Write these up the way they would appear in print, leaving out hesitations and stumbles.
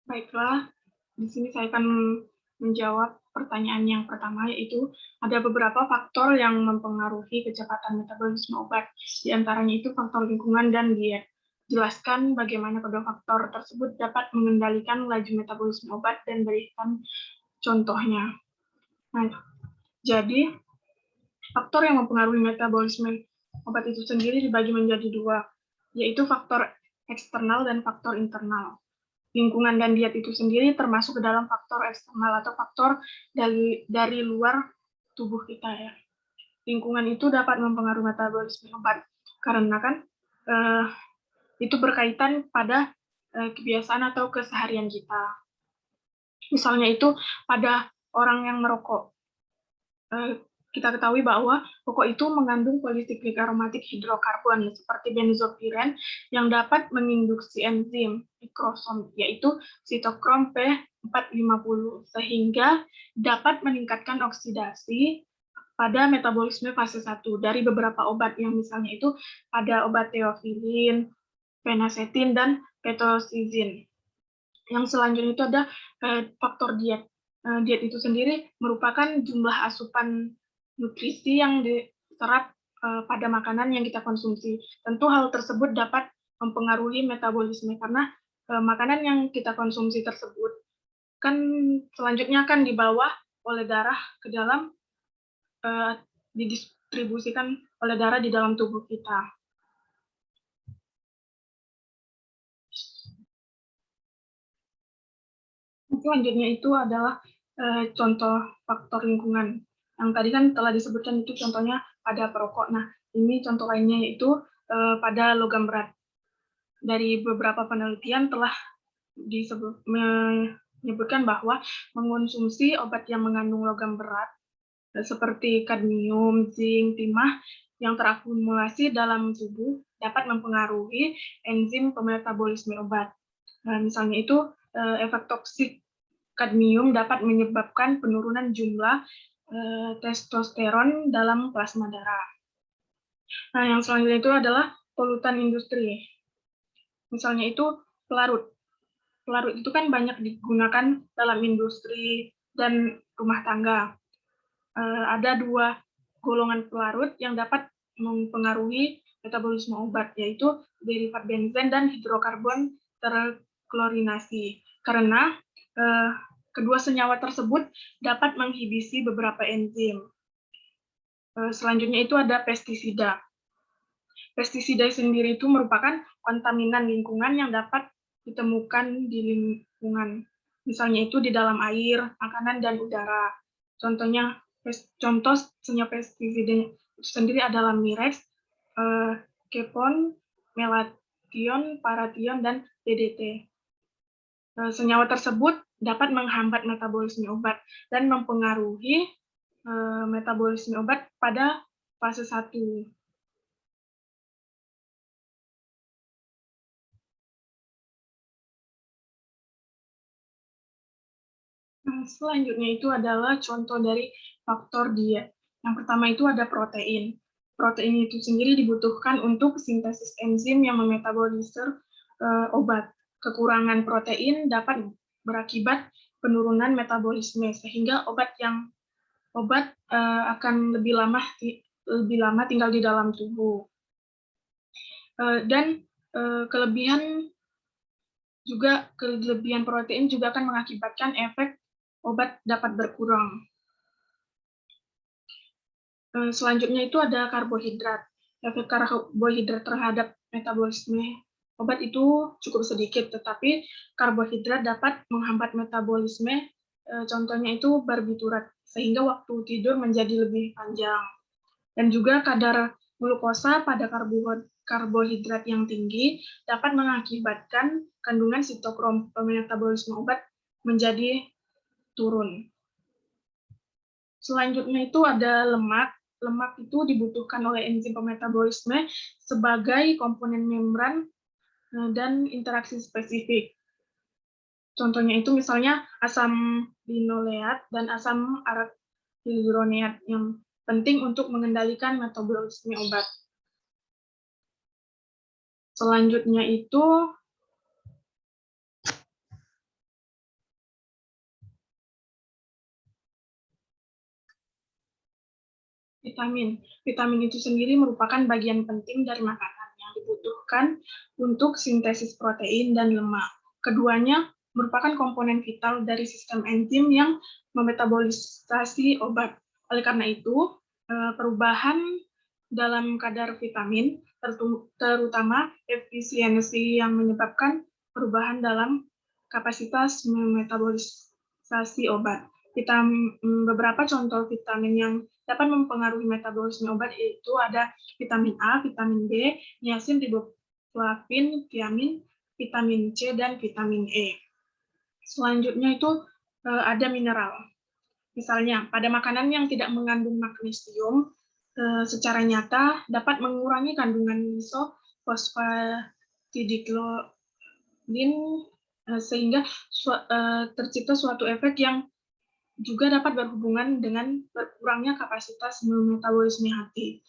Baiklah, di sini saya akan menjawab pertanyaan yang pertama, yaitu ada beberapa faktor yang mempengaruhi kecepatan metabolisme obat. Di antaranya itu faktor lingkungan dan diet. Jelaskan bagaimana kedua faktor tersebut dapat mengendalikan laju metabolisme obat dan berikan contohnya. Nah, jadi faktor yang mempengaruhi metabolisme obat itu sendiri dibagi menjadi dua, yaitu faktor eksternal dan faktor internal. Lingkungan dan diet itu sendiri termasuk ke dalam faktor eksternal atau faktor dari luar tubuh kita ya. Lingkungan itu dapat mempengaruhi metabolisme obat karena kan itu berkaitan pada kebiasaan atau keseharian kita. Misalnya itu pada orang yang merokok. Kita ketahui bahwa rokok itu mengandung polisiklik aromatik hidrokarbon seperti benzopiren yang dapat menginduksi enzim mikrosom yaitu sitokrom P450 sehingga dapat meningkatkan oksidasi pada metabolisme fase 1 dari beberapa obat yang misalnya itu ada obat teofilin, fenacetin, dan petrosizin. Yang selanjutnya itu ada faktor diet. Diet itu sendiri merupakan jumlah asupan nutrisi yang diserap pada makanan yang kita konsumsi. Tentu hal tersebut dapat mempengaruhi metabolisme karena makanan yang kita konsumsi tersebut kan selanjutnya akan dibawa oleh darah ke dalam didistribusikan oleh darah di dalam tubuh kita. Selanjutnya itu adalah contoh faktor lingkungan. Yang tadi kan telah disebutkan itu contohnya pada perokok. Nah, ini contoh lainnya yaitu pada logam berat. Dari beberapa penelitian telah menyebutkan bahwa mengonsumsi obat yang mengandung logam berat seperti kadmium, zinc, timah yang terakumulasi dalam tubuh dapat mempengaruhi enzim pemetabolisme obat. Nah, misalnya itu efek toksik kadmium dapat menyebabkan penurunan jumlah testosteron dalam plasma darah. Nah, yang selanjutnya itu adalah polutan industri. Misalnya itu pelarut. Pelarut itu kan banyak digunakan dalam industri dan rumah tangga. Ada dua golongan pelarut yang dapat mempengaruhi metabolisme obat, yaitu derivat benzen dan hidrokarbon terklorinasi. Karena kedua senyawa tersebut dapat menghibisi beberapa enzim. Selanjutnya itu ada pestisida. Pestisida sendiri itu merupakan kontaminan lingkungan yang dapat ditemukan di lingkungan. Misalnya itu di dalam air, makanan, dan udara. Contoh senyawa pestisida itu sendiri adalah Mirex, Kepon, Melation, Paration, dan DDT. Senyawa tersebut dapat menghambat metabolisme obat dan mempengaruhi metabolisme obat pada fase 1. Selanjutnya itu adalah contoh dari faktor diet. Yang pertama itu ada protein. Protein itu sendiri dibutuhkan untuk sintesis enzim yang memetabolisir obat. Kekurangan protein dapat berakibat penurunan metabolisme sehingga obat akan lebih lama tinggal di dalam tubuh. Dan kelebihan protein juga akan mengakibatkan efek obat dapat berkurang. Selanjutnya itu ada karbohidrat. Efek karbohidrat terhadap metabolisme obat itu cukup sedikit, tetapi karbohidrat dapat menghambat metabolisme, contohnya itu barbiturat, sehingga waktu tidur menjadi lebih panjang. Dan juga kadar glukosa pada karbohidrat yang tinggi dapat mengakibatkan kandungan sitokrom metabolisme obat menjadi turun. Selanjutnya itu ada lemak. Lemak itu dibutuhkan oleh enzim pemetabolisme sebagai komponen membran dan interaksi spesifik. Contohnya itu misalnya asam linoleat dan asam arakidoneat yang penting untuk mengendalikan metabolisme obat. Selanjutnya itu vitamin. Vitamin itu sendiri merupakan bagian penting dari makanan yang dibutuhkan untuk sintesis protein dan lemak. Keduanya merupakan komponen vital dari sistem enzim yang memetabolisasi obat. Oleh karena itu, perubahan dalam kadar vitamin, terutama efisiensi yang menyebabkan perubahan dalam kapasitas memetabolisasi obat. Beberapa contoh vitamin yang dapat mempengaruhi metabolisme obat itu ada vitamin A, vitamin B, niacin, riboflavin, tiamin, vitamin C, dan vitamin E. Selanjutnya itu ada mineral. Misalnya, pada makanan yang tidak mengandung magnesium, secara nyata dapat mengurangi kandungan fosfatidiklorin sehingga tercipta suatu efek yang juga dapat berhubungan dengan berkurangnya kapasitas metabolisme hati.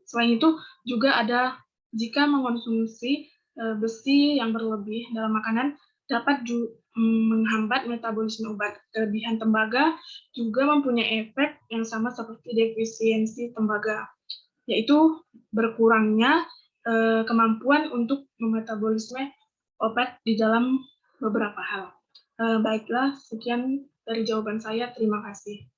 Selain itu, juga ada jika mengonsumsi besi yang berlebih dalam makanan dapat menghambat metabolisme obat. Kelebihan tembaga juga mempunyai efek yang sama seperti defisiensi tembaga, yaitu berkurangnya kemampuan untuk memetabolisme obat di dalam beberapa hal. Baiklah, sekian dari jawaban saya. Terima kasih.